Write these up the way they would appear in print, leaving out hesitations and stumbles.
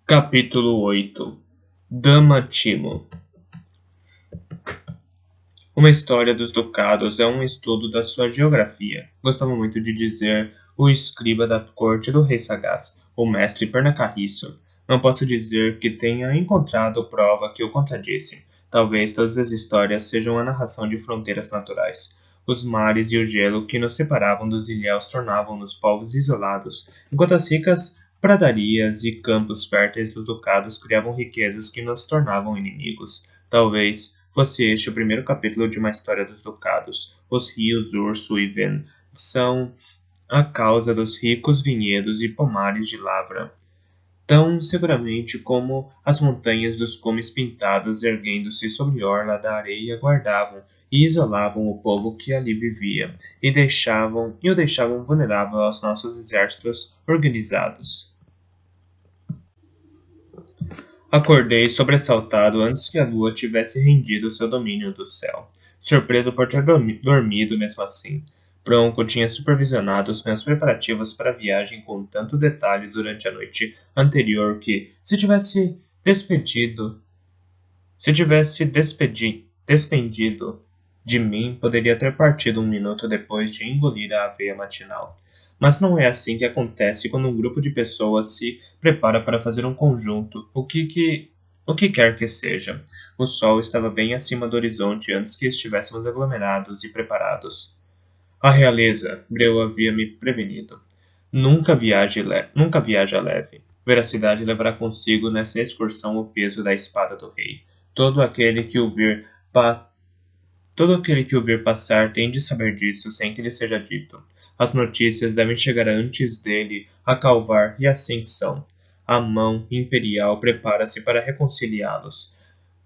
Capítulo 8. Dama Timo. Uma história dos ducados é um estudo da sua geografia. Gostava muito de dizer o escriba da corte do rei sagaz, o mestre Pernacarriço. Não posso dizer que tenha encontrado prova que o contradisse. Talvez todas as histórias sejam a narração de fronteiras naturais. Os mares e o gelo que nos separavam dos ilhéus tornavam-nos povos isolados, enquanto as ricas pradarias e campos férteis dos ducados criavam riquezas que nos tornavam inimigos. Talvez fosse este o primeiro capítulo de uma história dos ducados. Os rios Urso e Ven são a causa dos ricos vinhedos e pomares de lavra, tão seguramente como as montanhas dos cumes pintados erguendo-se sobre orla da areia guardavam e isolavam o povo que ali vivia e o deixavam vulnerável aos nossos exércitos organizados. Acordei sobressaltado antes que a lua tivesse rendido seu domínio do céu, surpreso por ter dormido mesmo assim. Bronco tinha supervisionado os meus preparativos para a viagem com tanto detalhe durante a noite anterior que, se tivesse despendido de mim, poderia ter partido um minuto depois de engolir a aveia matinal. Mas não é assim que acontece quando um grupo de pessoas se prepara para fazer um conjunto, o que quer que seja. O sol estava bem acima do horizonte antes que estivéssemos aglomerados e preparados. A realeza, Breu havia me prevenido. Nunca viaja leve. Veracidade levará consigo nessa excursão o peso da espada do rei. Todo aquele que o vir passar tem de saber disso sem que lhe seja dito. As notícias devem chegar antes dele a Calvar e assim são. A mão imperial prepara-se para reconciliá-los.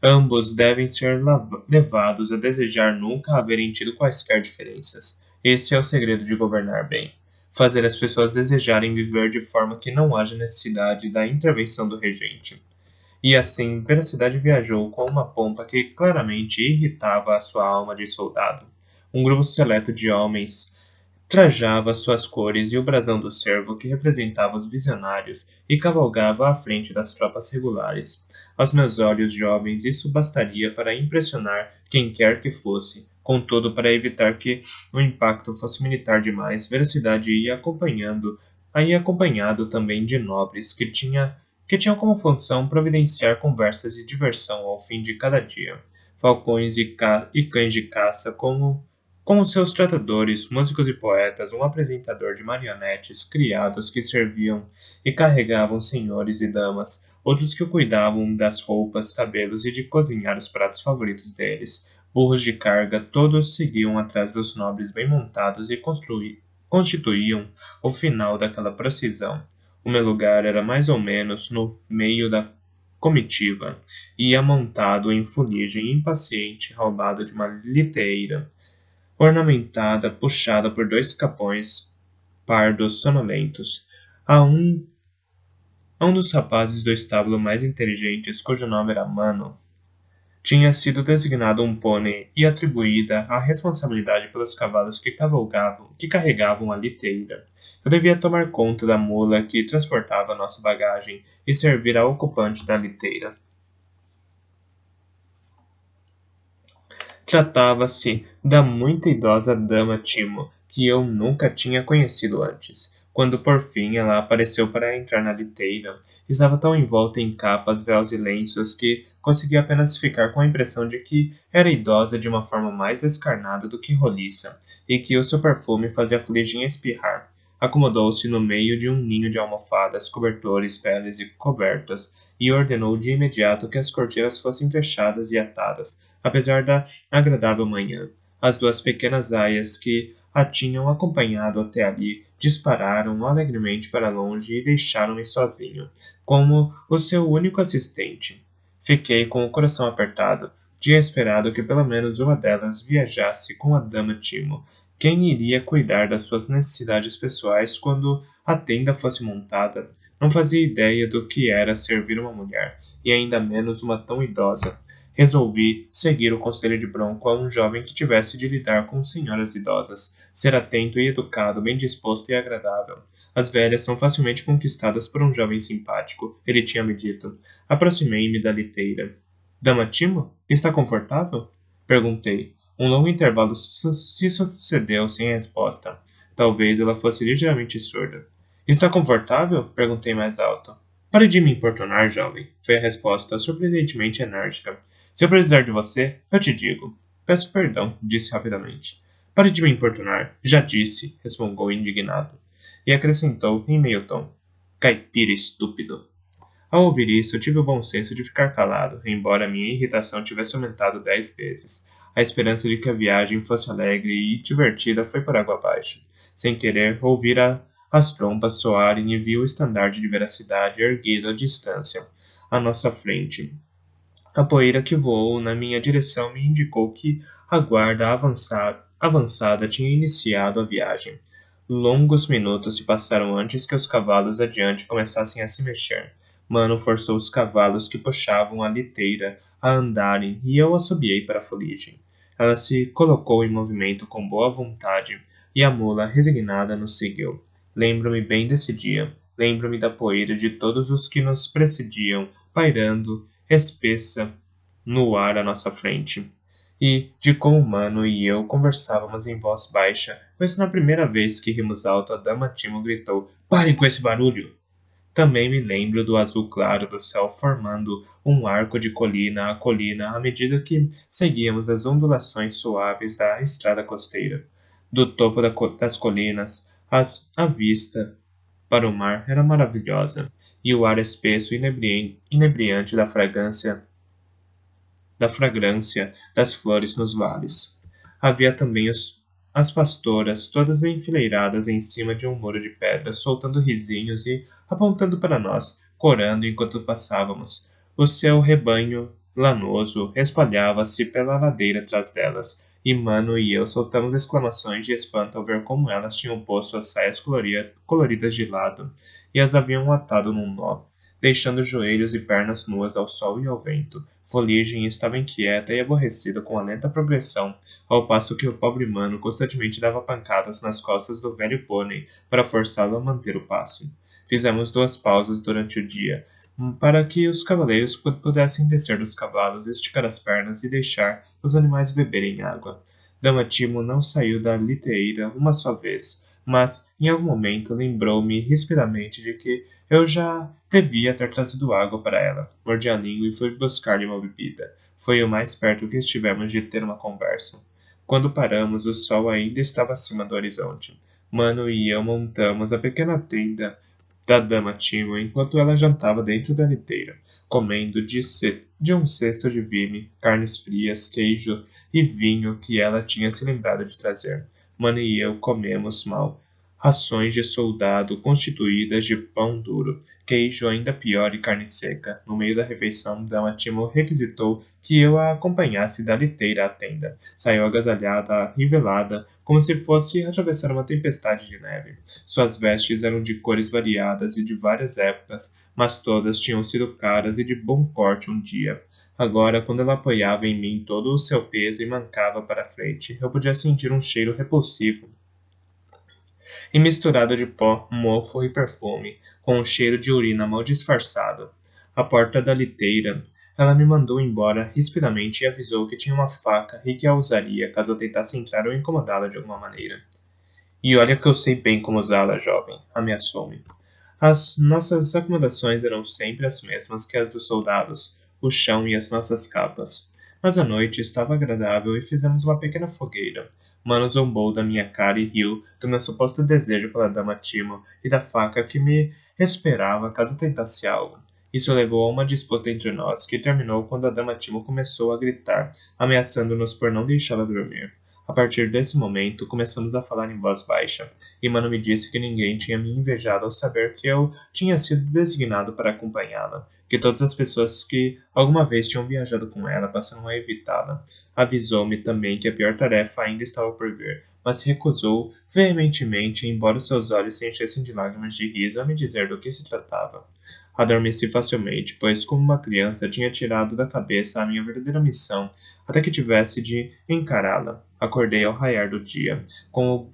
Ambos devem ser levados a desejar nunca haverem tido quaisquer diferenças. Esse é o segredo de governar bem. Fazer as pessoas desejarem viver de forma que não haja necessidade da intervenção do regente. E assim, Veracidade viajou com uma pompa que claramente irritava a sua alma de soldado. Um grupo seleto de homens trajava suas cores e o brasão do cervo que representava os visionários e cavalgava à frente das tropas regulares. Aos meus olhos jovens, isso bastaria para impressionar quem quer que fosse. Contudo, para evitar que o impacto fosse militar demais, Veracidade ia acompanhado também de nobres que tinham como função providenciar conversas e diversão ao fim de cada dia. Falcões e cães de caça, como seus tratadores, músicos e poetas, um apresentador de marionetes, criados que serviam e carregavam senhores e damas, outros que cuidavam das roupas, cabelos e de cozinhar os pratos favoritos deles, burros de carga, todos seguiam atrás dos nobres bem montados e constituíam o final daquela procissão. O meu lugar era mais ou menos no meio da comitiva, ia montado em fuligem impaciente ao lado de uma liteira, ornamentada, puxada por dois capões pardos sonolentos. A um dos rapazes do estábulo mais inteligentes, cujo nome era Mano, tinha sido designado um pônei e atribuída a responsabilidade pelos cavalos que carregavam a liteira. Eu devia tomar conta da mula que transportava nossa bagagem e servir ao ocupante da liteira. Tratava-se da muito idosa dama Timo, que eu nunca tinha conhecido antes. Quando por fim ela apareceu para entrar na liteira, estava tão envolta em capas, véus e lenços que consegui apenas ficar com a impressão de que era idosa de uma forma mais descarnada do que roliça, e que o seu perfume fazia a fuligem espirrar. Acomodou-se no meio de um ninho de almofadas, cobertores, peles e cobertas, e ordenou de imediato que as cortinas fossem fechadas e atadas, apesar da agradável manhã. As duas pequenas aias que a tinham acompanhado até ali dispararam alegremente para longe e deixaram-me sozinho, como o seu único assistente. Fiquei com o coração apertado. Tinha esperado que pelo menos uma delas viajasse com a dama Timo. Quem iria cuidar das suas necessidades pessoais quando a tenda fosse montada? Não fazia ideia do que era servir uma mulher, e ainda menos uma tão idosa. Resolvi seguir o conselho de Bronco a um jovem que tivesse de lidar com senhoras idosas, ser atento e educado, bem disposto e agradável. As velhas são facilmente conquistadas por um jovem simpático, ele tinha me dito. Aproximei-me da liteira. Dama Timo, está confortável? Perguntei. Um longo intervalo se sucedeu sem resposta. Talvez ela fosse ligeiramente surda. Está confortável? Perguntei mais alto. Pare de me importunar, jovem, foi a resposta surpreendentemente enérgica. Se eu precisar de você, eu te digo. Peço perdão, disse rapidamente. Pare de me importunar, já disse, resmungou indignado. E acrescentou em meio tom. Caipira estúpido. Ao ouvir isso, tive o bom senso de ficar calado, embora minha irritação tivesse aumentado 10 vezes. A esperança de que a viagem fosse alegre e divertida foi por água abaixo. Sem querer, ouvira as trompas soarem e vi o estandarte de veracidade erguido à distância, à nossa frente. A poeira que voou na minha direção me indicou que a guarda avançada tinha iniciado a viagem. Longos minutos se passaram antes que os cavalos adiante começassem a se mexer. Mano forçou os cavalos que puxavam a liteira a andarem e eu assobiei para a fuligem. Ela se colocou em movimento com boa vontade e a mula resignada nos seguiu. Lembro-me bem desse dia. Lembro-me da poeira de todos os que nos precediam, pairando espessa no ar à nossa frente. E de como o Mano e eu conversávamos em voz baixa, pois na primeira vez que rimos alto, a dama Timo gritou: Parem com esse barulho! Também me lembro do azul claro do céu formando um arco de colina a colina à medida que seguíamos as ondulações suaves da estrada costeira. Do topo das colinas, a vista para o mar era maravilhosa, e o ar espesso e inebriante da fragrância das flores nos vales. Havia também as pastoras, todas enfileiradas em cima de um muro de pedra, soltando risinhos e apontando para nós, corando enquanto passávamos. O seu rebanho lanoso espalhava-se pela ladeira atrás delas, e Mano e eu soltamos exclamações de espanto ao ver como elas tinham posto as saias coloridas de lado e as haviam atado num nó, deixando joelhos e pernas nuas ao sol e ao vento. Fuligem estava inquieta e aborrecida com a lenta progressão, ao passo que o pobre Mano constantemente dava pancadas nas costas do velho pônei para forçá-lo a manter o passo. Fizemos 2 pausas durante o dia, para que os cavaleiros pudessem descer dos cavalos, esticar as pernas e deixar os animais beberem água. Dama Timo não saiu da liteira uma só vez, mas em algum momento lembrou-me rispidamente de que eu já devia ter trazido água para ela. Mordi a língua e fui buscar-lhe uma bebida. Foi o mais perto que estivemos de ter uma conversa. Quando paramos, o sol ainda estava acima do horizonte. Mano e eu montamos a pequena tenda da dama Timo enquanto ela jantava dentro da liteira, comendo de um cesto de vime, carnes frias, queijo e vinho que ela tinha se lembrado de trazer. Mano e eu comemos mal. Rações de soldado constituídas de pão duro, queijo ainda pior e carne seca. No meio da refeição, Dama Timo requisitou que eu a acompanhasse da liteira à tenda. Saiu agasalhada, rivelada, como se fosse atravessar uma tempestade de neve. Suas vestes eram de cores variadas e de várias épocas, mas todas tinham sido caras e de bom corte um dia. Agora, quando ela apoiava em mim todo o seu peso e mancava para a frente, eu podia sentir um cheiro repulsivo e misturado de pó, mofo e perfume, com um cheiro de urina mal disfarçado. À porta da liteira, ela me mandou embora rispidamente e avisou que tinha uma faca e que a usaria caso eu tentasse entrar ou incomodá-la de alguma maneira. E olha que eu sei bem como usá-la, jovem, ameaçou-me. As nossas acomodações eram sempre as mesmas que as dos soldados, o chão e as nossas capas. Mas a noite estava agradável e fizemos uma pequena fogueira. Mano zombou da minha cara e riu do meu suposto desejo pela dama Timo e da faca que me esperava caso tentasse algo. Isso levou a uma disputa entre nós, que terminou quando a dama Timo começou a gritar, ameaçando-nos por não deixá-la dormir. A partir desse momento, começamos a falar em voz baixa, e Mano me disse que ninguém tinha me invejado ao saber que eu tinha sido designado para acompanhá-la, que todas as pessoas que alguma vez tinham viajado com ela passaram a evitá-la. Avisou-me também que a pior tarefa ainda estava por vir, mas se recusou veementemente, embora os seus olhos se enchessem de lágrimas de riso, a me dizer do que se tratava. Adormeci facilmente, pois, como uma criança, tinha tirado da cabeça a minha verdadeira missão, até que tivesse de encará-la. Acordei ao raiar do dia, com o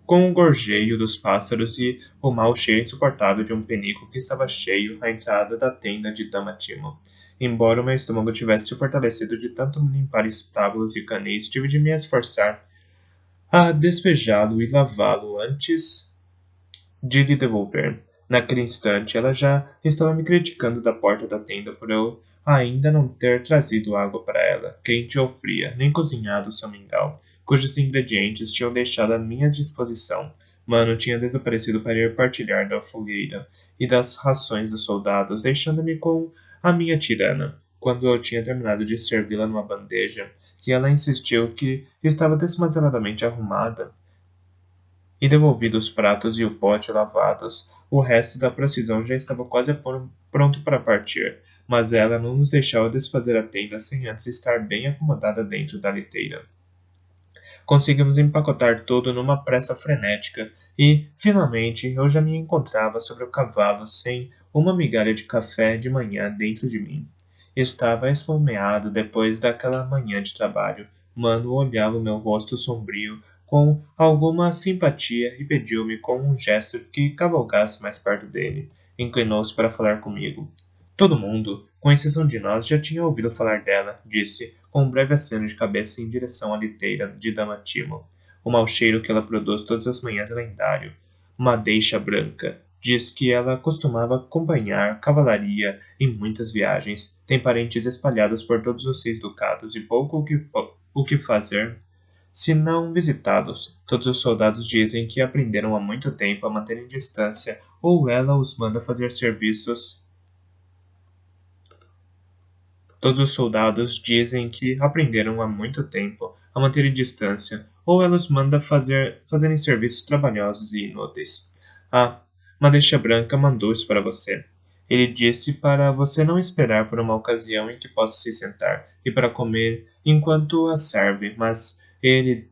com o gorjeio dos pássaros e o mau cheiro insuportável de um penico que estava cheio à entrada da tenda de Dama Timo. Embora o meu estômago tivesse se fortalecido de tanto limpar estábulos e canis, tive de me esforçar a despejá-lo e lavá-lo antes de lhe devolver. Naquele instante, ela já estava me criticando da porta da tenda por eu ainda não ter trazido água para ela, quente ou fria, nem cozinhado o seu mingau, cujos ingredientes tinham deixado à minha disposição. Mano tinha desaparecido para ir partilhar da fogueira e das rações dos soldados, deixando-me com a minha tirana. Quando eu tinha terminado de servi-la numa bandeja, que ela insistiu que estava desmanzeladamente arrumada, e devolvido os pratos e o pote lavados, o resto da procissão já estava quase pronto para partir, mas ela não nos deixava desfazer a tenda sem antes estar bem acomodada dentro da liteira. Conseguimos empacotar tudo numa pressa frenética e, finalmente, eu já me encontrava sobre o cavalo sem uma migalha de café de manhã dentro de mim. Estava esfomeado depois daquela manhã de trabalho. Mano olhava o meu rosto sombrio com alguma simpatia e pediu-me com um gesto que cavalgasse mais perto dele. Inclinou-se para falar comigo. Todo mundo, com exceção de nós, já tinha ouvido falar dela, disse, com um breve aceno de cabeça em direção à liteira de Dama Timo. O mau cheiro que ela produz todas as manhãs é lendário. Madeixa branca. Diz que ela costumava acompanhar cavalaria em muitas viagens. Tem parentes espalhados por todos os 6 ducados e pouco o que fazer se não visitados. Todos os soldados dizem que aprenderam há muito tempo a manter em distância ou ela os manda fazer serviços. Todos os soldados dizem que aprenderam há muito tempo a manter distância, ou ela os manda fazerem serviços trabalhosos e inúteis. Ah, Madeixa Branca mandou isso para você. Ele disse para você não esperar por uma ocasião em que possa se sentar e para comer enquanto a serve, mas ele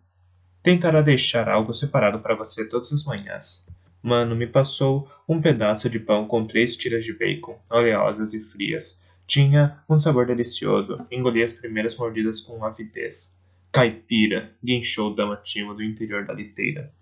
tentará deixar algo separado para você todas as manhãs. Mano me passou um pedaço de pão com 3 tiras de bacon, oleosas e frias. Tinha um sabor delicioso. Engoli as primeiras mordidas com avidez. Caipira, guinchou Dama Timo do interior da liteira.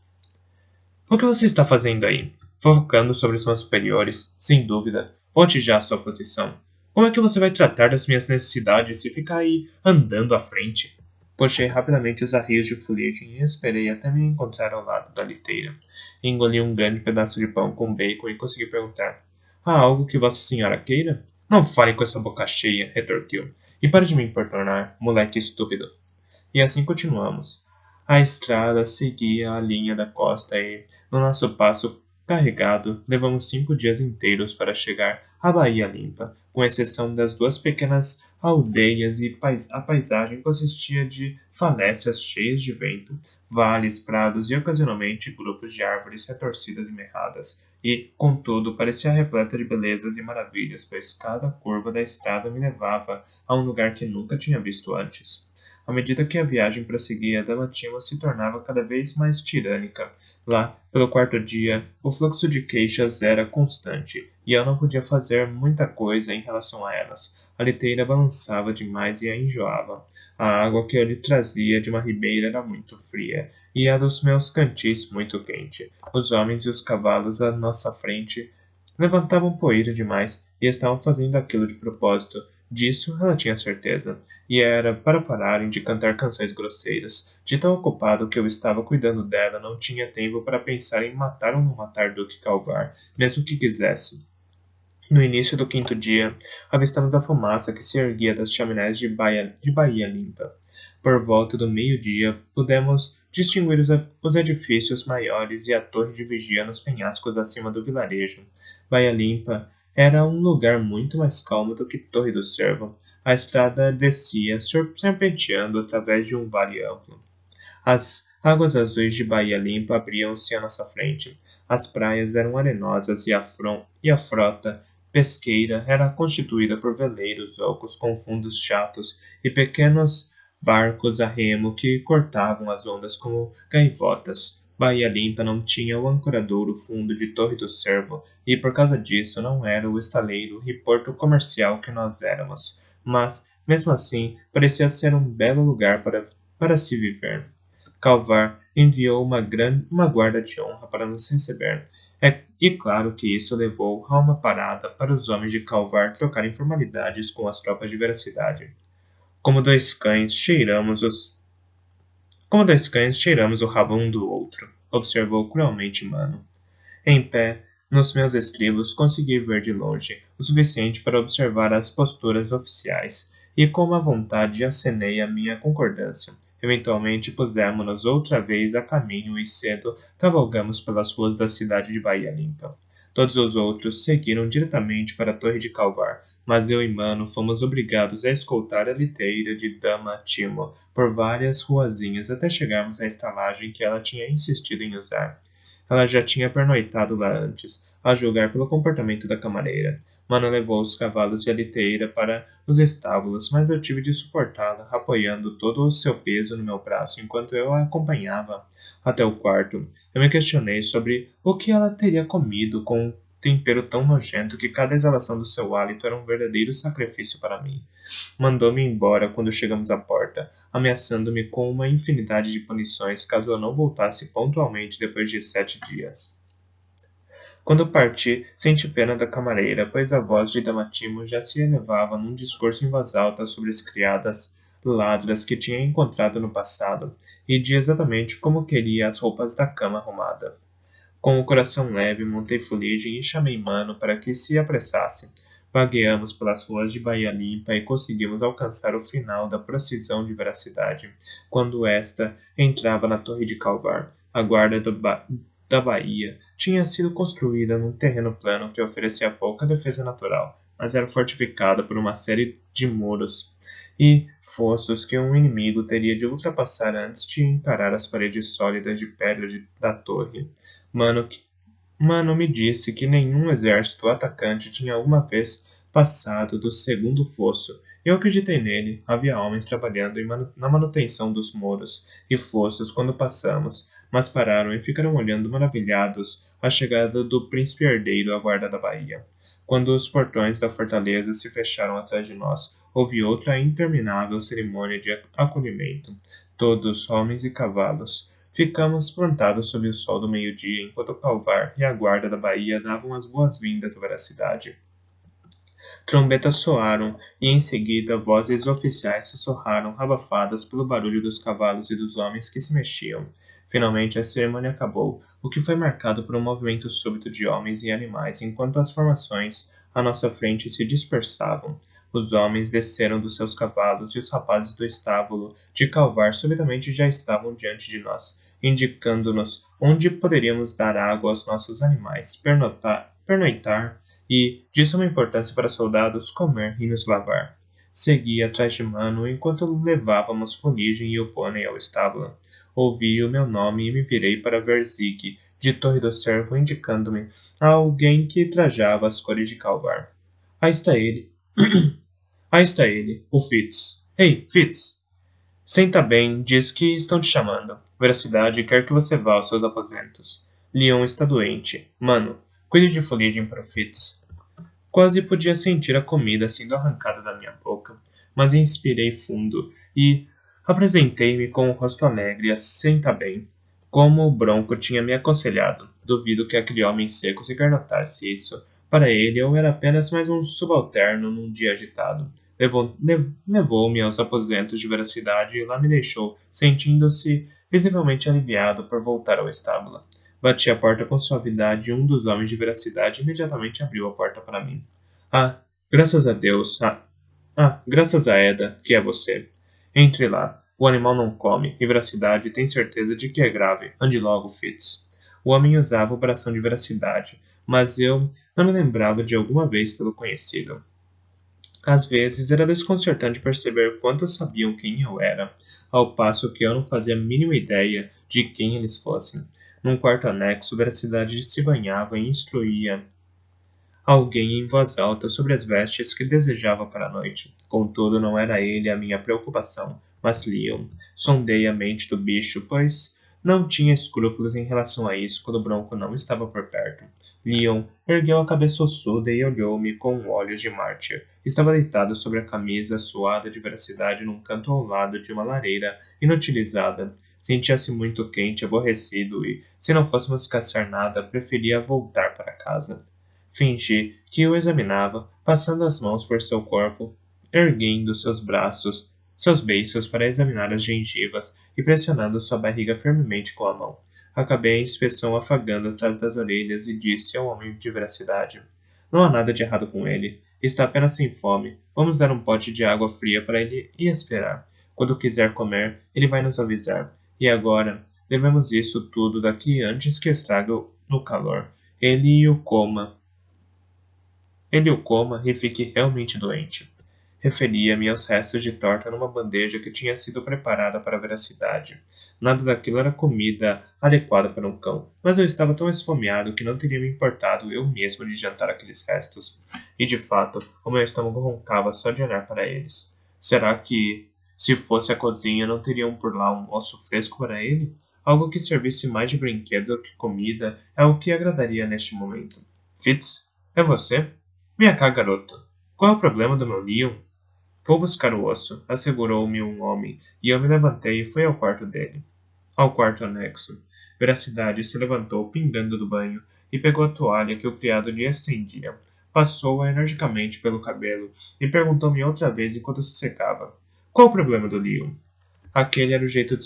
O que você está fazendo aí? Fofocando sobre os meus superiores? Sem dúvida. Volte já à sua posição. Como é que você vai tratar das minhas necessidades se ficar aí andando à frente? Puxei rapidamente os arreios de fuligem e esperei até me encontrar ao lado da liteira. Engoli um grande pedaço de pão com bacon e consegui perguntar: há algo que Vossa Senhora queira? Não fale com essa boca cheia, retorquiu. E pare de me importunar, moleque estúpido. E assim continuamos. A estrada seguia a linha da costa e, no nosso passo carregado, levamos 5 dias inteiros para chegar à Bahia Limpa, com exceção das 2 pequenas aldeias e a paisagem consistia de falésias cheias de vento, vales, prados e ocasionalmente grupos de árvores retorcidas e merradas, e, contudo, parecia repleta de belezas e maravilhas, pois cada curva da estrada me levava a um lugar que nunca tinha visto antes. À medida que a viagem prosseguia, Dalmatina se tornava cada vez mais tirânica. Lá, pelo 4º dia, o fluxo de queixas era constante, e eu não podia fazer muita coisa em relação a elas. A liteira balançava demais e a enjoava. A água que eu lhe trazia de uma ribeira era muito fria, e a dos meus cantis muito quente. Os homens e os cavalos à nossa frente levantavam poeira demais e estavam fazendo aquilo de propósito. Disso ela tinha certeza e era para pararem de cantar canções grosseiras. De tão ocupado que eu estava cuidando dela, não tinha tempo para pensar em matar ou não matar Duque Calvar, mesmo que quisesse. No início do 5º dia, avistamos a fumaça que se erguia das chaminés de Bahia Limpa. Por volta do meio-dia, pudemos distinguir os edifícios maiores e a torre de vigia nos penhascos acima do vilarejo. Bahia Limpa era um lugar muito mais calmo do que Torre do Cervo. A estrada descia, serpenteando através de um vale amplo. As águas azuis de Bahia Limpa abriam-se à nossa frente. As praias eram arenosas e a frota pesqueira era constituída por veleiros ocos com fundos chatos e pequenos barcos a remo que cortavam as ondas como gaivotas. Bahia Limpa não tinha o ancoradouro fundo de Torre do Cervo e, por causa disso, não era o estaleiro e porto comercial que nós éramos. Mas, mesmo assim, parecia ser um belo lugar para se viver. Calvar enviou uma guarda de honra para nos receber. E claro que isso levou a uma parada para os homens de Calvar trocarem formalidades com as tropas de Veracidade. Como dois cães, cheiramos o rabo um do outro, observou cruelmente Mano. Em pé, nos meus estribos, consegui ver de longe o suficiente para observar as posturas oficiais, e com uma vontade acenei a minha concordância. Eventualmente pusemos-nos outra vez a caminho e cedo cavalgamos pelas ruas da cidade de Bahia Limpa. Todos os outros seguiram diretamente para a Torre de Calvar, mas eu e Mano fomos obrigados a escoltar a liteira de Dama Timo por várias ruazinhas até chegarmos à estalagem que ela tinha insistido em usar. Ela já tinha pernoitado lá antes, a julgar pelo comportamento da camareira. Mano levou os cavalos e a liteira para os estábulos, mas eu tive de suportá-la, apoiando todo o seu peso no meu braço enquanto eu a acompanhava até o quarto. Eu me questionei sobre o que ela teria comido com um tempero tão nojento que cada exalação do seu hálito era um verdadeiro sacrifício para mim. Mandou-me embora quando chegamos à porta, ameaçando-me com uma infinidade de punições caso eu não voltasse pontualmente depois de 7 dias. Quando parti, senti pena da camareira, pois a voz de Damatimo já se elevava num discurso em voz alta sobre as criadas ladras que tinha encontrado no passado, e de exatamente como queria as roupas da cama arrumada. Com o coração leve, montei fuligem e chamei Mano para que se apressasse. Vagueamos pelas ruas de Bahia Limpa e conseguimos alcançar o final da procissão de Veracidade, quando esta entrava na Torre de Calvar. A guarda da Bahia tinha sido construída num terreno plano que oferecia pouca defesa natural, mas era fortificada por uma série de muros e fossos que um inimigo teria de ultrapassar antes de encarar as paredes sólidas de pedra da torre. Mano, Mano me disse que nenhum exército atacante tinha uma vez passado do segundo fosso. Eu acreditei nele. Havia homens trabalhando na manutenção dos muros e fossos quando passamos, mas pararam e ficaram olhando maravilhados a chegada do príncipe herdeiro à guarda da Bahia. Quando os portões da fortaleza se fecharam atrás de nós, houve outra interminável cerimônia de acolhimento. Todos, homens e cavalos, ficamos plantados sob o sol do meio-dia, enquanto o Calvar e a guarda da Bahia davam as boas-vindas à Veracidade. Trombetas soaram, e em seguida vozes oficiais sussurraram, abafadas pelo barulho dos cavalos e dos homens que se mexiam. Finalmente a cerimônia acabou, o que foi marcado por um movimento súbito de homens e animais, enquanto as formações à nossa frente se dispersavam. Os homens desceram dos seus cavalos e os rapazes do estábulo de Calvar subitamente já estavam diante de nós, indicando-nos onde poderíamos dar água aos nossos animais, pernoitar e, de suma importância para soldados, comer e nos lavar. Segui atrás de Mano enquanto levávamos Fuligem e o pônei ao estábulo. Ouvi o meu nome e me virei para ver Zeke, de Torre do Cervo, indicando-me a alguém que trajava as cores de Calvar. Aí está ele. Aí está ele, o Fitz. Ei, Fitz! Senta bem, diz que estão te chamando. Veracidade quer que você vá aos seus aposentos. Leon está doente. Mano, cuide de Fuligem para o Fitz. Quase podia sentir a comida sendo arrancada da minha boca, mas inspirei fundo e apresentei-me com o rosto alegre a senta bem, como o Bronco tinha me aconselhado. Duvido que aquele homem seco sequer notasse isso. Para ele, eu era apenas mais um subalterno num dia agitado. Levou-me aos aposentos de Veracidade e lá me deixou, sentindo-se visivelmente aliviado por voltar ao estábulo. Bati a porta com suavidade e um dos homens de Veracidade imediatamente abriu a porta para mim. Ah, graças a Deus. Graças a Eda, que é você. Entre lá. O animal não come, e Veracidade tem certeza de que é grave. Ande logo, Fitz. O homem usava o bração de Veracidade, mas eu não me lembrava de alguma vez tê-lo conhecido. Às vezes era desconcertante perceber quanto sabiam quem eu era, ao passo que eu não fazia a mínima ideia de quem eles fossem. Num quarto anexo, Veracidade se banhava e instruía alguém em voz alta sobre as vestes que desejava para a noite. Contudo, não era ele a minha preocupação, mas Leon. Sondei a mente do bicho, pois não tinha escrúpulos em relação a isso quando o Bronco não estava por perto. Leon ergueu a cabeça ossuda e olhou-me com olhos de mártir. Estava deitado sobre a camisa suada de Veracidade num canto ao lado de uma lareira inutilizada, Sentia-se muito quente e aborrecido e, se não fôssemos caçar nada, preferia voltar para casa. Fingi que o examinava, passando as mãos por seu corpo, erguendo seus beiços para examinar as gengivas e pressionando sua barriga firmemente com a mão. Acabei a inspeção afagando atrás das orelhas e disse ao homem de veracidade: Não há nada de errado com ele. Está apenas sem fome. Vamos dar um pote de água fria para ele e esperar. Quando quiser comer, ele vai nos avisar. E agora, devemos isso tudo daqui antes que estrague no calor. Ele o coma. Ele o coma e fique realmente doente. Referia-me aos restos de torta numa bandeja que tinha sido preparada para a veracidade. Nada daquilo era comida adequada para um cão, mas eu estava tão esfomeado que não teria me importado eu mesmo de jantar aqueles restos. E de fato, o meu estômago roncava só de olhar para eles. Será que, se fosse a cozinha, não teriam por lá um osso fresco para ele? Algo que servisse mais de brinquedo que comida é o que agradaria neste momento. Fitz, é você? Venha cá, garoto. Qual é o problema do meu Leon? Vou buscar o osso, assegurou-me um homem, e eu me levantei e fui ao quarto dele. Ao quarto anexo. Veracidade se levantou, pingando do banho, e pegou a toalha que o criado lhe estendia. Passou-a energicamente pelo cabelo e perguntou-me outra vez enquanto se secava. Qual o problema do Leon? Aquele era o jeito de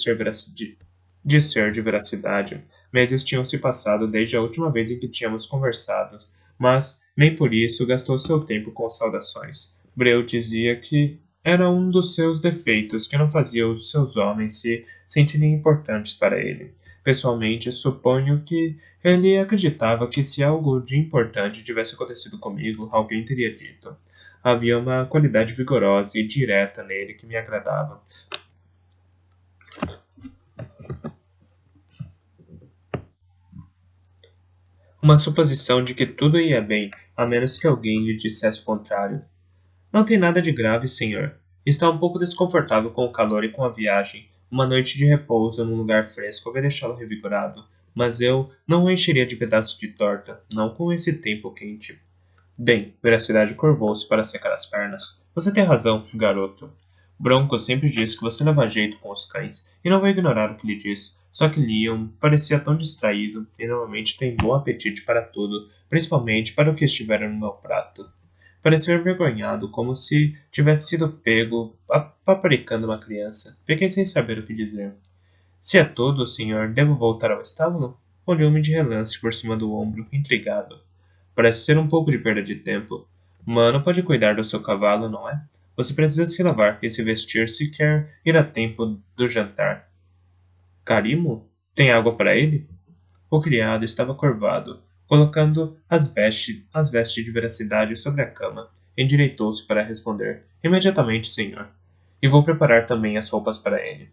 ser de veracidade. Meses tinham se passado desde a última vez em que tínhamos conversado, mas nem por isso gastou seu tempo com saudações. Breu dizia que era um dos seus defeitos que não fazia os seus homens se sentirem importantes para ele. Pessoalmente, suponho que ele acreditava que se algo de importante tivesse acontecido comigo, alguém teria dito. Havia uma qualidade vigorosa e direta nele que me agradava. Uma suposição de que tudo ia bem, a menos que alguém lhe dissesse o contrário. Não tem nada de grave, senhor. Está um pouco desconfortável com o calor e com a viagem. Uma noite de repouso num lugar fresco vai deixá-lo revigorado. Mas eu não o encheria de pedaços de torta, não com esse tempo quente. Bem, Veracidade curvou-se para secar as pernas. Você tem razão, garoto. Bronco sempre disse que você leva jeito com os cães, e não vou ignorar o que lhe disse. Só que Leon parecia tão distraído, e normalmente tem bom apetite para tudo, principalmente para o que estiver no meu prato. Pareceu envergonhado, como se tivesse sido pego paparicando uma criança. Fiquei sem saber o que dizer. Se é tudo, senhor, devo voltar ao estábulo? Olhou-me de relance por cima do ombro, intrigado. Parece ser um pouco de perda de tempo. Mano pode cuidar do seu cavalo, não é? Você precisa se lavar e se vestir se quer ir a tempo do jantar. Carimo? Tem água para ele? O criado estava curvado, colocando as vestes de veracidade sobre a cama. Endireitou-se para responder. Imediatamente, senhor. E vou preparar também as roupas para ele.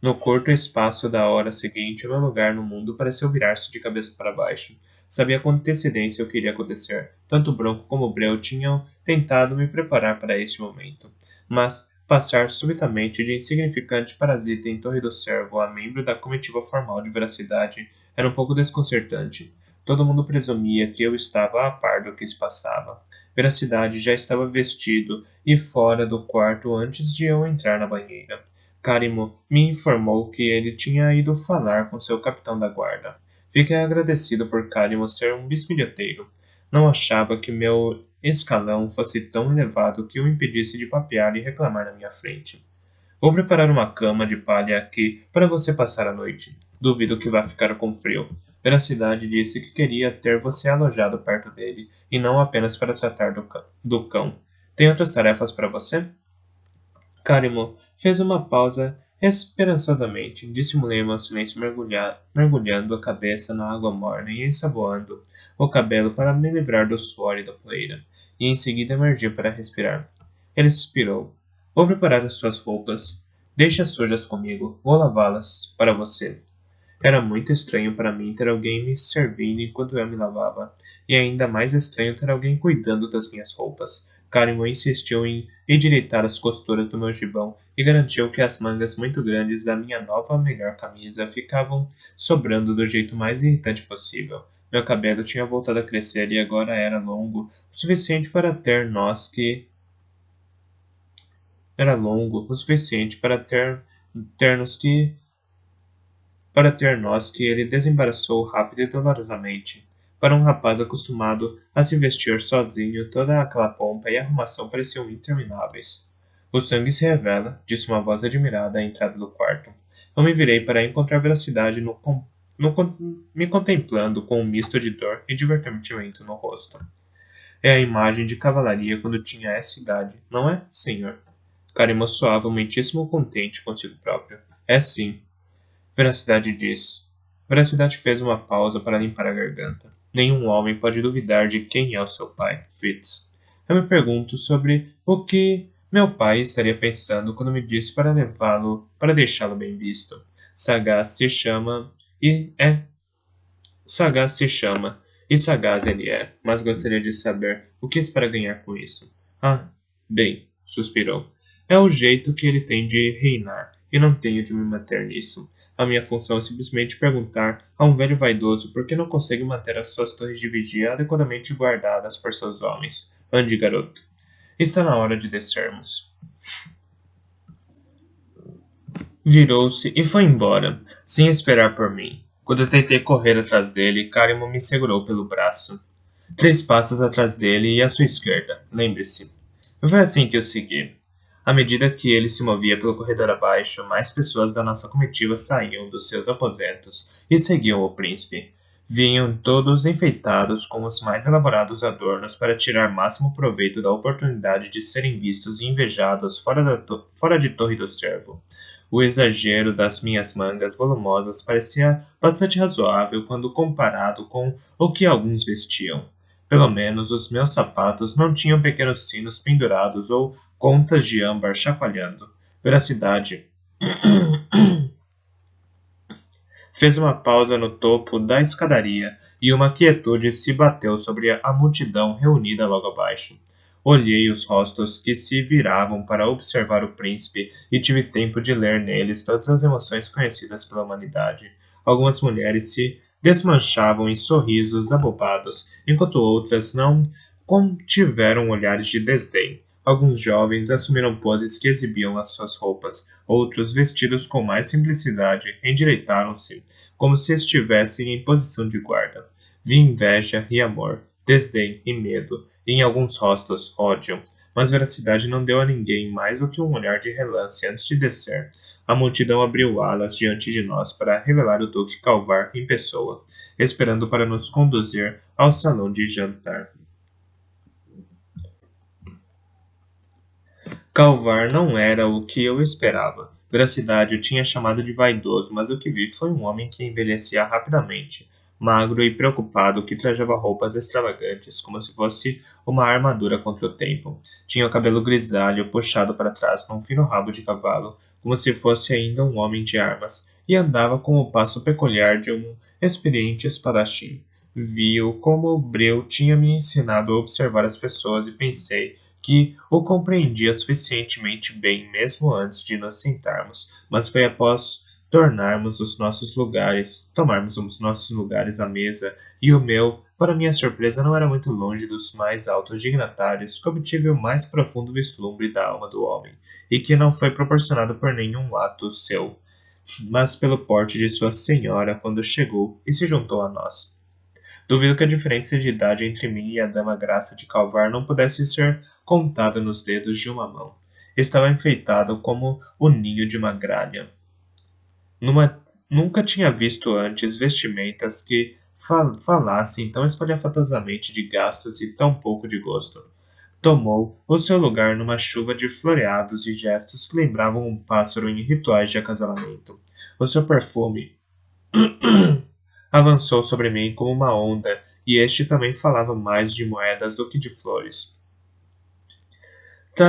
No curto espaço da hora seguinte, meu lugar no mundo pareceu virar-se de cabeça para baixo. Sabia com antecedência o que iria acontecer. Tanto Bronco como Breu tinham tentado me preparar para este momento. Mas passar subitamente de insignificante parasita em Torre do Servo a membro da comitiva formal de veracidade era um pouco desconcertante. Todo mundo presumia que eu estava a par do que se passava. Veracidade já estava vestido e fora do quarto antes de eu entrar na banheira. Carimo me informou que ele tinha ido falar com seu capitão da guarda. Fiquei agradecido por Carimo ser um bisbilhoteiro. Não achava que meu escalão fosse tão elevado que o impedisse de papear e reclamar na minha frente. Vou preparar uma cama de palha aqui para você passar a noite. Duvido que vá ficar com frio. Veracidade disse que queria ter você alojado perto dele, e não apenas para tratar do cão. Tem outras tarefas para você? Carimo fez uma pausa esperançosamente. Dissimulei meu silêncio mergulhando a cabeça na água morna e ensaboando o cabelo para me livrar do suor e da poeira, e em seguida emergi para respirar. Ele suspirou. Vou preparar as suas roupas. Deixe-as sujas comigo. Vou lavá-las para você. Era muito estranho para mim ter alguém me servindo enquanto eu me lavava, e ainda mais estranho ter alguém cuidando das minhas roupas. Carimo insistiu em endireitar as costuras do meu gibão e garantiu que as mangas muito grandes da minha nova melhor camisa ficavam sobrando do jeito mais irritante possível. Meu cabelo tinha voltado a crescer e agora era longo o suficiente para ter nós que era longo o suficiente para ternos que para ter nós que ele desembaraçou rápido e dolorosamente. Para um rapaz acostumado a se vestir sozinho, toda aquela pompa e arrumação pareciam intermináveis. O sangue se revela, disse uma voz admirada à entrada do quarto. Eu me virei para encontrar veracidade me contemplando com um misto de dor e divertimento no rosto. É a imagem de cavalaria quando tinha essa idade, não é, senhor? Karima soava muitíssimo contente consigo próprio. É sim, Veracidade disse. Veracidade fez uma pausa para limpar a garganta. Nenhum homem pode duvidar de quem é o seu pai, Fritz. Eu me pergunto sobre o que meu pai estaria pensando quando me disse para levá-lo, para deixá-lo bem visto. Sagaz se chama e é. Sagaz se chama e sagaz ele é, mas gostaria de saber o que espera ganhar com isso. Ah, bem, suspirou. É o jeito que ele tem de reinar, e não tenho de me manter nisso. A minha função é simplesmente perguntar a um velho vaidoso por que não consegue manter as suas torres de vigia adequadamente guardadas por seus homens. Ande, garoto. Está na hora de descermos. Virou-se e foi embora, sem esperar por mim. Quando eu tentei correr atrás dele, Karimo me segurou pelo braço. 3 passos atrás dele e à sua esquerda, lembre-se. Foi assim que eu segui. À medida que ele se movia pelo corredor abaixo, mais pessoas da nossa comitiva saíam dos seus aposentos e seguiam o príncipe. Vinham todos enfeitados com os mais elaborados adornos para tirar máximo proveito da oportunidade de serem vistos e invejados fora de Torre do Cervo. O exagero das minhas mangas volumosas parecia bastante razoável quando comparado com o que alguns vestiam. Pelo menos os meus sapatos não tinham pequenos sinos pendurados ou contas de âmbar chacoalhando. Veracidade. Fez uma pausa no topo da escadaria e uma quietude se bateu sobre a multidão reunida logo abaixo. Olhei os rostos que se viravam para observar o príncipe e tive tempo de ler neles todas as emoções conhecidas pela humanidade. Algumas mulheres se desmanchavam em sorrisos abobados, enquanto outras não contiveram olhares de desdém. Alguns jovens assumiram poses que exibiam as suas roupas, outros, vestidos com mais simplicidade, endireitaram-se, como se estivessem em posição de guarda. Vi inveja e amor, desdém e medo, e em alguns rostos ódio, mas veracidade não deu a ninguém mais do que um olhar de relance antes de descer. A multidão abriu alas diante de nós para revelar o Duque Calvar em pessoa, esperando para nos conduzir ao salão de jantar. Calvar não era o que eu esperava. Veracidade o tinha chamado de vaidoso, mas o que vi foi um homem que envelhecia rapidamente, magro e preocupado, que trajava roupas extravagantes, como se fosse uma armadura contra o tempo. Tinha o cabelo grisalho puxado para trás num fino rabo de cavalo, como se fosse ainda um homem de armas, e andava com o passo peculiar de um experiente espadachim. Vi-o como o Breu tinha me ensinado a observar as pessoas e pensei que o compreendia suficientemente bem mesmo antes de nos sentarmos, mas foi após tomarmos os nossos lugares à mesa, e o meu, para minha surpresa, não era muito longe dos mais altos dignatários, que obtive o mais profundo vislumbre da alma do homem, e que não foi proporcionado por nenhum ato seu, mas pelo porte de sua senhora quando chegou e se juntou a nós. Duvido que a diferença de idade entre mim e a dama Graça de Calvar não pudesse ser contada nos dedos de uma mão. Estava enfeitado como o ninho de uma gralha. Nunca tinha visto antes vestimentas que falassem tão espalhafatosamente de gastos e tão pouco de gosto. Tomou o seu lugar numa chuva de floreados e gestos que lembravam um pássaro em rituais de acasalamento. O seu perfume avançou sobre mim como uma onda, e este também falava mais de moedas do que de flores.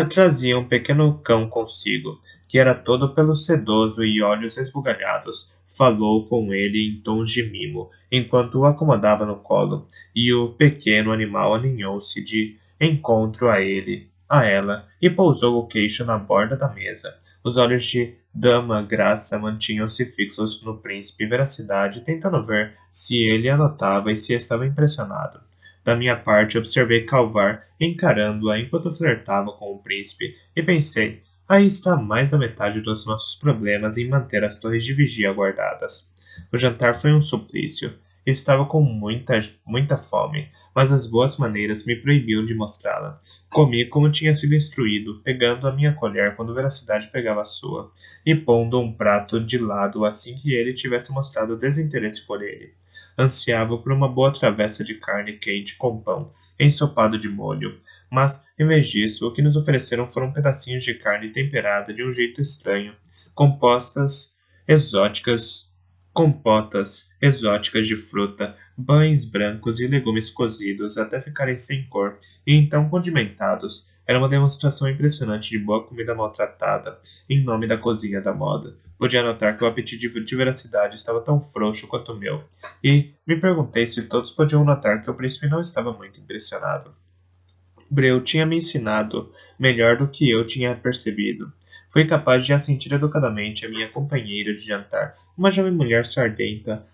Trazia um pequeno cão consigo, que era todo pelo sedoso e olhos esbugalhados. Falou com ele em tons de mimo, enquanto o acomodava no colo, e o pequeno animal aninhou-se de encontro a ela, e pousou o queixo na borda da mesa. Os olhos de Dama Graça mantinham-se fixos no príncipe Veracidade, tentando ver se ele a notava e se estava impressionado. Da minha parte, observei Calvar encarando-a enquanto flertava com o príncipe, e pensei, aí está mais da metade dos nossos problemas em manter as torres de vigia guardadas. O jantar foi um suplício. Estava com muita fome, mas as boas maneiras me proibiam de mostrá-la. Comi como tinha sido instruído, pegando a minha colher quando Veracidade pegava a sua, e pondo um prato de lado assim que ele tivesse mostrado desinteresse por ele. Ansiava por uma boa travessa de carne quente com pão, ensopado de molho, mas, em vez disso, o que nos ofereceram foram pedacinhos de carne temperada de um jeito estranho, compostas exóticas, compotas exóticas de fruta, pães brancos e legumes cozidos até ficarem sem cor e então condimentados. Era uma demonstração impressionante de boa comida maltratada, em nome da cozinha da moda. Podia notar que o apetite de Veracidade estava tão frouxo quanto o meu, e me perguntei se todos podiam notar que o príncipe não estava muito impressionado. Breu tinha me ensinado melhor do que eu tinha percebido. Fui capaz de assentir educadamente a minha companheira de jantar, uma jovem mulher sardenta,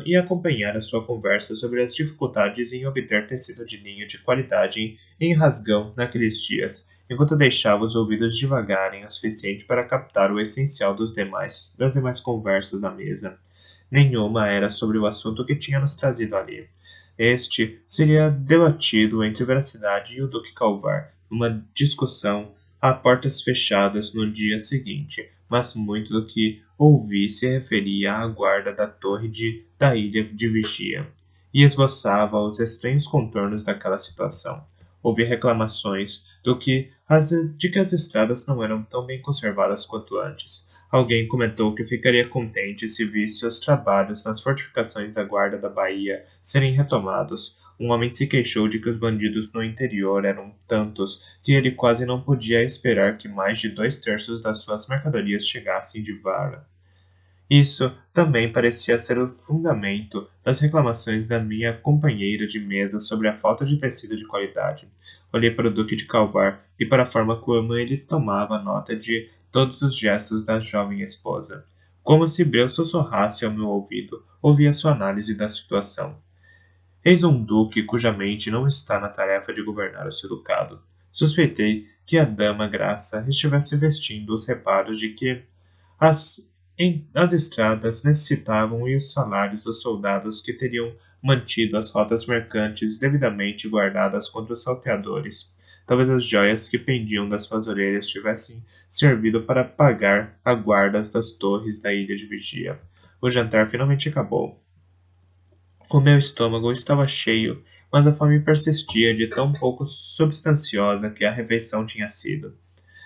e acompanhar a sua conversa sobre as dificuldades em obter tecido de linho de qualidade em rasgão naqueles dias, enquanto deixava os ouvidos divagarem o suficiente para captar o essencial das demais conversas da mesa. Nenhuma era sobre o assunto que tinha nos trazido ali. Este seria debatido entre Veracidade e o Duque Calvar, numa discussão a portas fechadas no dia seguinte, mas muito do que ouvi se referia à guarda da da ilha de vigia, e esboçava os estranhos contornos daquela situação. Ouvi reclamações de que as estradas não eram tão bem conservadas quanto antes. Alguém comentou que ficaria contente se visse os trabalhos nas fortificações da guarda da Bahia serem retomados. Um homem se queixou de que os bandidos no interior eram tantos que ele quase não podia esperar que mais de 2/3 das suas mercadorias chegassem de Vara. Isso também parecia ser o fundamento das reclamações da minha companheira de mesa sobre a falta de tecido de qualidade. Olhei para o Duque de Calvar e para a forma como ele tomava nota de todos os gestos da jovem esposa. Como se Breu sussurrasse ao meu ouvido, ouvi a sua análise da situação. Eis um duque cuja mente não está na tarefa de governar o seu ducado. Suspeitei que a dama Graça estivesse vestindo os reparos de que as, as estradas necessitavam e os salários dos soldados que teriam mantido as rotas mercantes devidamente guardadas contra os salteadores. Talvez as joias que pendiam das suas orelhas tivessem servido para pagar a guardas das torres da ilha de vigia. O jantar finalmente acabou. O meu estômago estava cheio, mas a fome persistia de tão pouco substanciosa que a refeição tinha sido.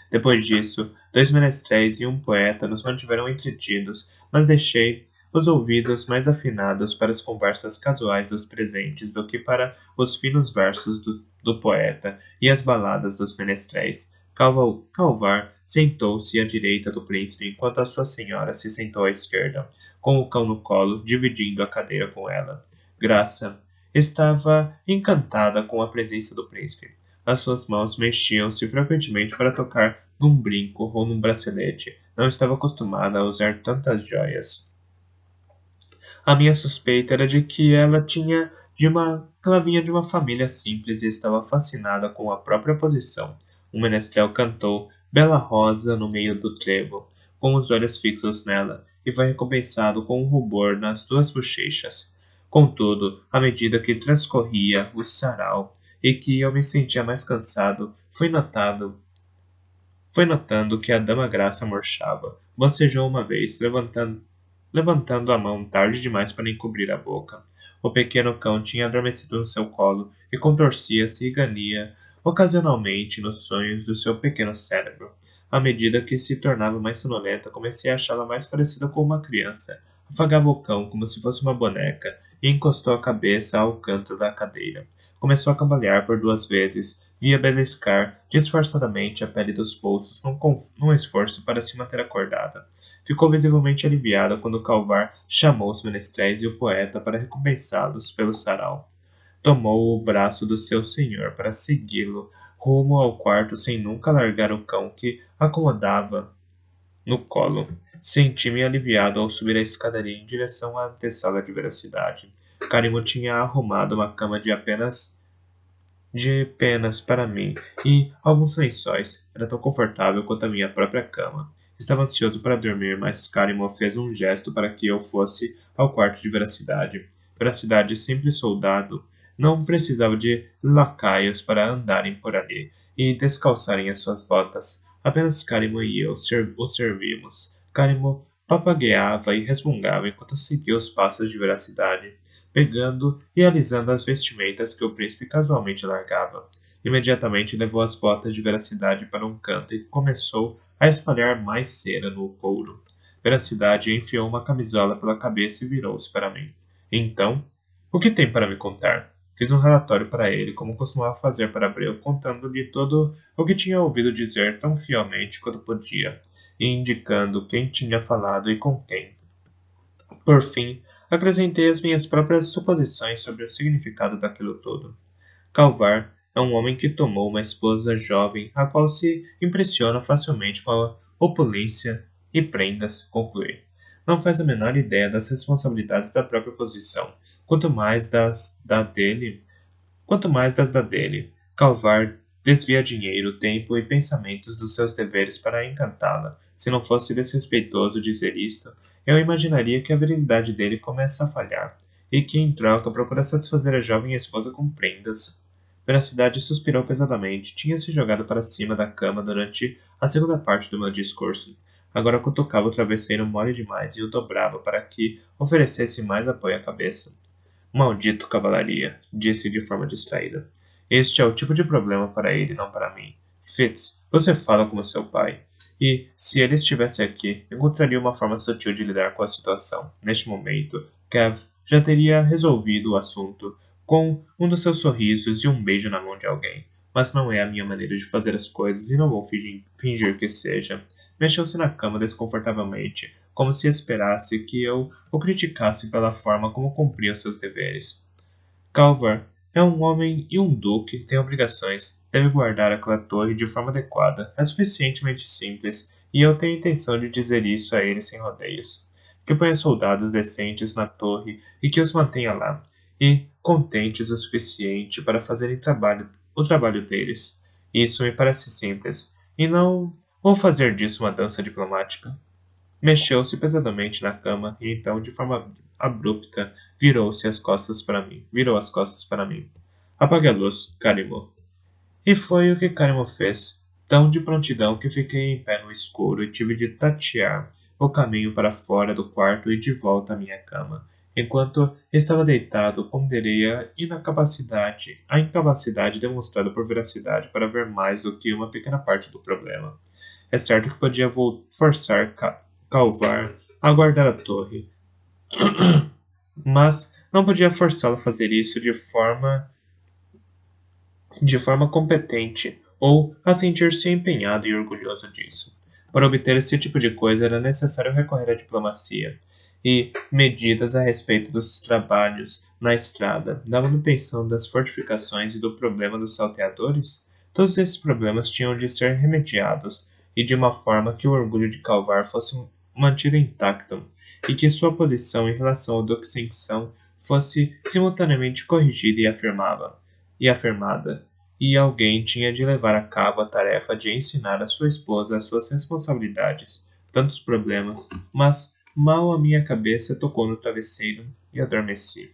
Depois disso, 2 menestréis e um poeta nos mantiveram entretidos, mas deixei os ouvidos mais afinados para as conversas casuais dos presentes do que para os finos versos do poeta e as baladas dos menestréis. Calvar sentou-se à direita do príncipe, enquanto a sua senhora se sentou à esquerda, com o cão no colo, dividindo a cadeira com ela. Graça estava encantada com a presença do príncipe. As suas mãos mexiam-se frequentemente para tocar num brinco ou num bracelete. Não estava acostumada a usar tantas joias. A minha suspeita era de que que ela vinha de uma família simples e estava fascinada com a própria posição. Um menestrel cantou Bela Rosa no meio do trevo, com os olhos fixos nela, e foi recompensado com um rubor nas 2 bochechas. Contudo, à medida que transcorria o sarau e que eu me sentia mais cansado, foi notando que a dama Graça murchava. Bocejou uma vez, levantando a mão tarde demais para encobrir a boca. O pequeno cão tinha adormecido no seu colo e contorcia-se e ganhia ocasionalmente nos sonhos do seu pequeno cérebro. À medida que se tornava mais sonolenta, comecei a achá-la mais parecida com uma criança. Afagava o cão como se fosse uma boneca e encostou a cabeça ao canto da cadeira. Começou a cambalear por 2 vezes, via beliscar disfarçadamente a pele dos pulsos num esforço para se manter acordada. Ficou visivelmente aliviada quando Calvar chamou os menestréis e o poeta para recompensá-los pelo sarau. Tomou o braço do seu senhor para segui-lo rumo ao quarto sem nunca largar o cão que acomodava no colo. Senti-me aliviado ao subir a escadaria em direção à antessala de Veracidade. Carimo tinha arrumado uma cama de penas para mim e alguns lençóis. Era tão confortável quanto a minha própria cama. Estava ansioso para dormir, mas Carimo fez um gesto para que eu fosse ao quarto de Veracidade. Veracidade, simples soldado, não precisava de lacaios para andarem por ali e descalçarem as suas botas. Apenas Carimo e eu o servimos. Carimo papagueava e resmungava enquanto seguia os passos de Veracidade, pegando e alisando as vestimentas que o príncipe casualmente largava. Imediatamente levou as botas de Veracidade para um canto e começou a espalhar mais cera no couro. Veracidade enfiou uma camisola pela cabeça e virou-se para mim. Então, o que tem para me contar? Fiz um relatório para ele, como costumava fazer para Abreu, contando-lhe todo o que tinha ouvido dizer tão fielmente quanto podia, e indicando quem tinha falado e com quem. Por fim, acrescentei as minhas próprias suposições sobre o significado daquilo tudo. Calvar é um homem que tomou uma esposa jovem, a qual se impressiona facilmente com a opulência e prendas, concluí. Não faz a menor ideia das responsabilidades da própria posição, quanto mais das da dele. Calvar desvia dinheiro, tempo e pensamentos dos seus deveres para encantá-la. Se não fosse desrespeitoso dizer isto, eu imaginaria que a virilidade dele começa a falhar, e que, em troca, procura satisfazer a jovem esposa com prendas. Veracidade suspirou pesadamente. Tinha se jogado para cima da cama durante a segunda parte do meu discurso. Agora cutucava o travesseiro mole demais e o dobrava para que oferecesse mais apoio à cabeça. Maldito cavalaria, disse de forma distraída. Este é o tipo de problema para ele, não para mim. Fitz, você fala como seu pai. E, se ele estivesse aqui, encontraria uma forma sutil de lidar com a situação. Neste momento, Kev já teria resolvido o assunto com um dos seus sorrisos e um beijo na mão de alguém. Mas não é a minha maneira de fazer as coisas e não vou fingir que seja. Mexeu-se na cama desconfortavelmente, como se esperasse que eu o criticasse pela forma como cumpria seus deveres. Calvar é um homem e um duque, tem obrigações, deve guardar aquela torre de forma adequada, é suficientemente simples, e eu tenho intenção de dizer isso a ele sem rodeios. Que ponha soldados decentes na torre e que os mantenha lá, e contentes o suficiente para fazerem o trabalho deles. Isso me parece simples, e não vou fazer disso uma dança diplomática. Mexeu-se pesadamente na cama e então, de forma abrupta, virou as costas para mim. Apague a luz, Carimo. E foi o que Carimo fez, tão de prontidão que fiquei em pé no escuro e tive de tatear o caminho para fora do quarto e de volta à minha cama. Enquanto estava deitado, ponderei a incapacidade demonstrada por Veracidade para ver mais do que uma pequena parte do problema. É certo que podia forçar Calvar a guardar a torre, mas não podia forçá-lo a fazer isso de forma competente ou a sentir-se empenhado e orgulhoso disso. Para obter esse tipo de coisa era necessário recorrer à diplomacia e medidas a respeito dos trabalhos na estrada, da manutenção das fortificações e do problema dos salteadores. Todos esses problemas tinham de ser remediados e de uma forma que o orgulho de Calvar fosse mantido intacto e que sua posição em relação ao Duque Sanção fosse simultaneamente corrigida e afirmada, e alguém tinha de levar a cabo a tarefa de ensinar a sua esposa as suas responsabilidades, tantos problemas, mas mal a minha cabeça tocou no travesseiro e adormeci.